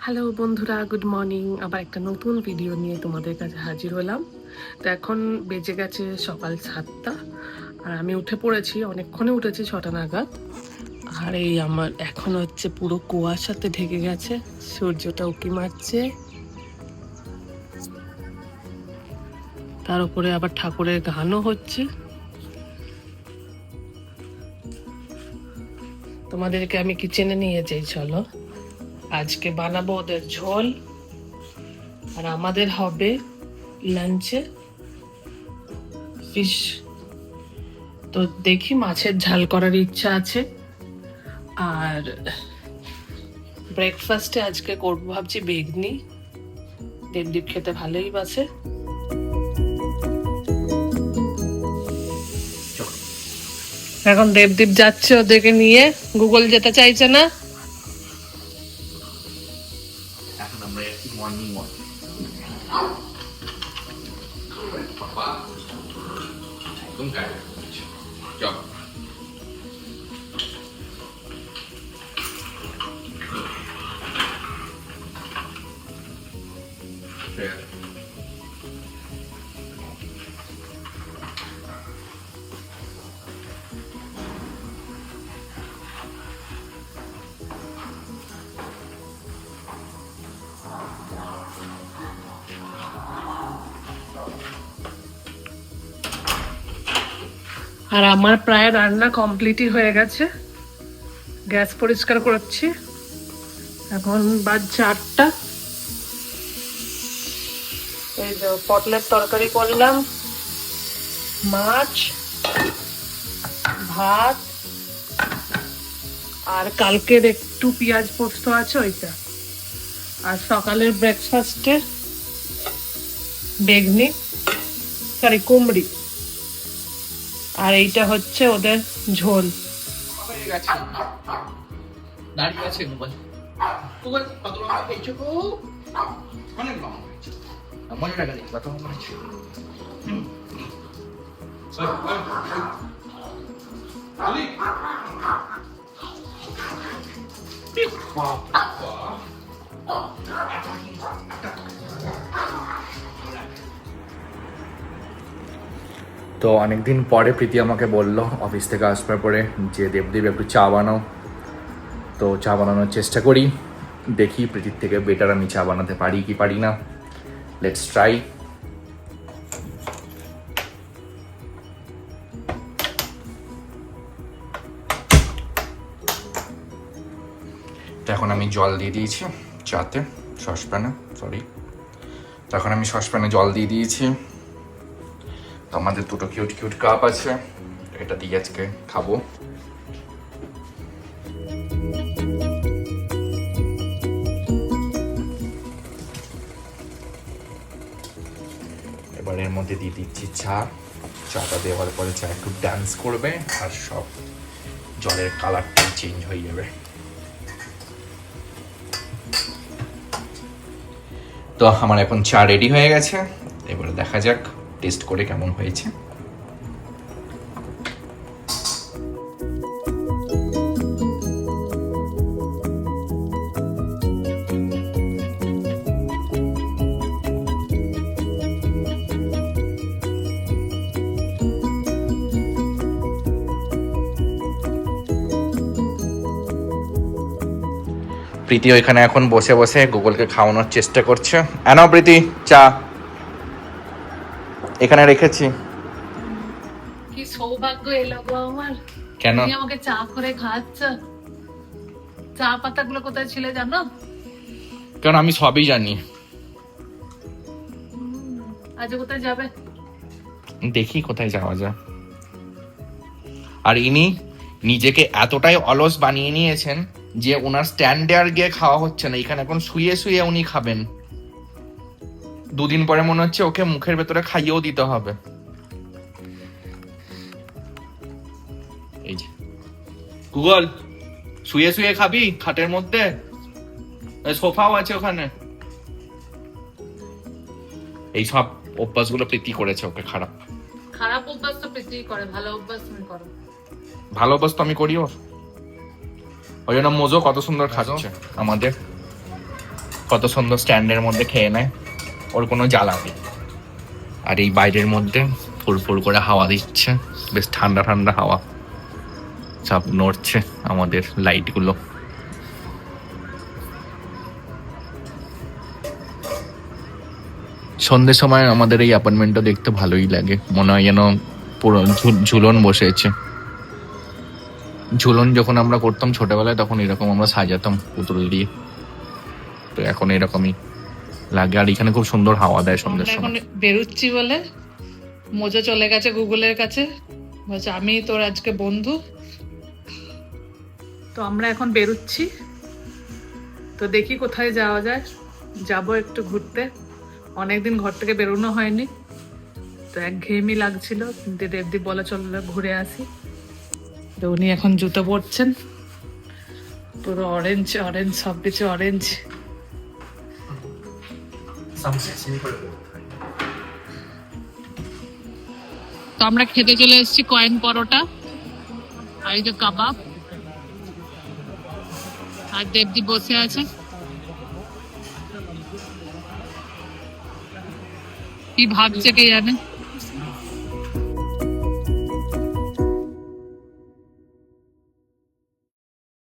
Hello বন্ধুরা, good morning. আবার একটা নতুন ভিডিও নিয়ে তোমাদের কাছে হাজির হলাম। তো এখন বেজে গেছে সকাল 7টা, আর আমি উঠে পড়েছি, অনেকক্ষণে উঠেছি, 6টা নাগাদ। আর এই আমার এখন হচ্ছে পুরো কুয়াশাতে ঢেকে গেছে, সূর্যটা উঁকি মারছে, তার উপরে আবার ঠাকুরের গানও হচ্ছে। তোমাদেরকে আমি কিচেনে নিয়ে যাই, চলো। আজকে বানাবো ওদের ঝোল, আর আমাদের হবে লাঞ্চে ফিশ। তো দেখি, মাছের ঝাল করার ইচ্ছা আছে। আর ব্রেকফাস্টে আজকে করবো ভাবছি বেগনি। দেবদীপ খেতে ভালোই বাসে। এখন দেবদীপ যাচ্ছে ওদেরকে নিয়ে, গুগল যেতে চাইছে না। এখন আমরা মর্নিং ওয়াক একদম গাড়ি চল। আর আমার প্রায় রান্না কমপ্লিটই হয়ে গেছে, গ্যাস পরিষ্কার করছি। এখন বাজছে 8টা। এই যে পটলের তরকারি করলাম, মাছ, ভাত, আর কালকের একটু পেঁয়াজ পোস্ত আছে ওইটা। আর সকালের ব্রেকফাস্টে বেগনি, সরি কুমড়ি। আর এইটা হচ্ছে ওদের ঝোল। দাঁড়িয়ে আছে মোবাইল মোবাইল কত লম্বা হয়েছে গো? অনেক লম্বা হয়েছে। মনে রাখা নেই কত লম্বা হয়েছে। তো অনেকদিন পরে প্রীতি আমাকে বললো অফিস থেকে আসবার পরে যে দেবদেব একটু চা বানাও। তো চা বানানোর চেষ্টা করি, দেখি প্রীতির থেকে বেটার আমি চা বানাতে পারি কি পারি না। Let's try. তো এখন আমি জল দিয়ে দিয়েছি চাতে, সসপ্যানে, সরি। তো এখন আমি সসপ্যানে জল দিয়ে দিয়েছি। তো আমাদের দুটো কিউট কিউট কাপ আছে, এটা দিয়ে আজকে খাবো। এবার এর মধ্যে দিয়ে দিচ্ছি চা। চাটা দেওয়ার পরে চা একটু ডান্স করবে আর সব জলের কালারটা চেঞ্জ হয়ে যাবে। তো আমার এখন চা রেডি হয়ে গেছে, এবারে দেখা যাক টেস্ট করে কেমন হয়েছে। প্রীতি ওইখানে এখন বসে বসে গুগলকে খাওয়ানোর চেষ্টা করছে। এনাও প্রীতি চা, এখানে রেখেছি। কি সৌভাগ্য এলো গো আমার, কেন? তুমি আমাকে চা করে খাওয়াচ্ছ। চা পাতাগুলো কোথায় ছিল জানো? কারণ আমি সবই জানি। আজ কোথায় যাবে? দেখি কোথায় যাওয়া যায়। আর ইনি নিজেকে এতটাই অলস বানিয়ে নিয়েছেন যে ওনার স্ট্যান্ডে আর গিয়ে খাওয়া হচ্ছে না, এখানে এখন শুয়ে শুয়ে উনি খাবেন। 2 দিন পরে মনে হচ্ছে ওকে মুখের ভেতরে খাইয়েও দিতে হবে। এই যে গুগল, শুয়ে শুয়ে খাবি খাটের মধ্যে, সোফাও আছে ওখানে। এই সব অভ্যাসগুলো প্রীতি করেছে ওকে খারাপ। খারাপ অভ্যাস তো প্রীতি করে, ভালো অভ্যাস তুমি করো। ভালো অভ্যাস তো আমি করি ওর, ওই জন্য মোজো কত সুন্দর খাচ্ছে আমাদের। কত সুন্দর স্ট্যান্ডের মধ্যে খেয়ে নেয়, ওর কোনো জ্বালা নেই। আর এই বাইরের মধ্যে ফুল ফুল করে হাওয়া দিচ্ছে, বেশ ঠান্ডা ঠান্ডা হাওয়া, সব নড়ছে আমাদের লাইটগুলো। সন্ধ্যের সময় আমাদের এই অ্যাপার্টমেন্টটা দেখতে ভালোই লাগে, মনে হয় যেন পুরো ঝুলন বসেছে। ঝুলন যখন আমরা করতাম ছোটবেলায় তখন এরকম আমরা সাজাতাম পুতুল দিয়ে, তো এখন এরকমই লাগে। আর এখানে খুব সুন্দর হাওয়া দেয় সন্ধ্যের এখন সময়। বেরোচ্ছি বলে মোজো চলে গেছে গুগলের কাছে, বলছে আমি তোর আজকে বন্ধু। তো আমরা এখন বেরোচ্ছি, তো দেখি কোথায় যাওয়া যায়। যাব একটু ঘুরতে, অনেকদিন ঘর থেকে বেরোনো হয়নি, তো একঘেয়েমি লাগছিল। কিন্তু দেবদীপ বলে চলো ঘুরে আসি। তো উনি এখন জুতো পরছেন, পুরো অরেঞ্জ অরেঞ্জ, সবকিছু অরেঞ্জ। তো আমরা খেতে চলে এসেছি কয়েন পরোটা, আর এই যে কাবাব, আর দেবদীপ বসে আছে। কি ভাবছে কে জানে।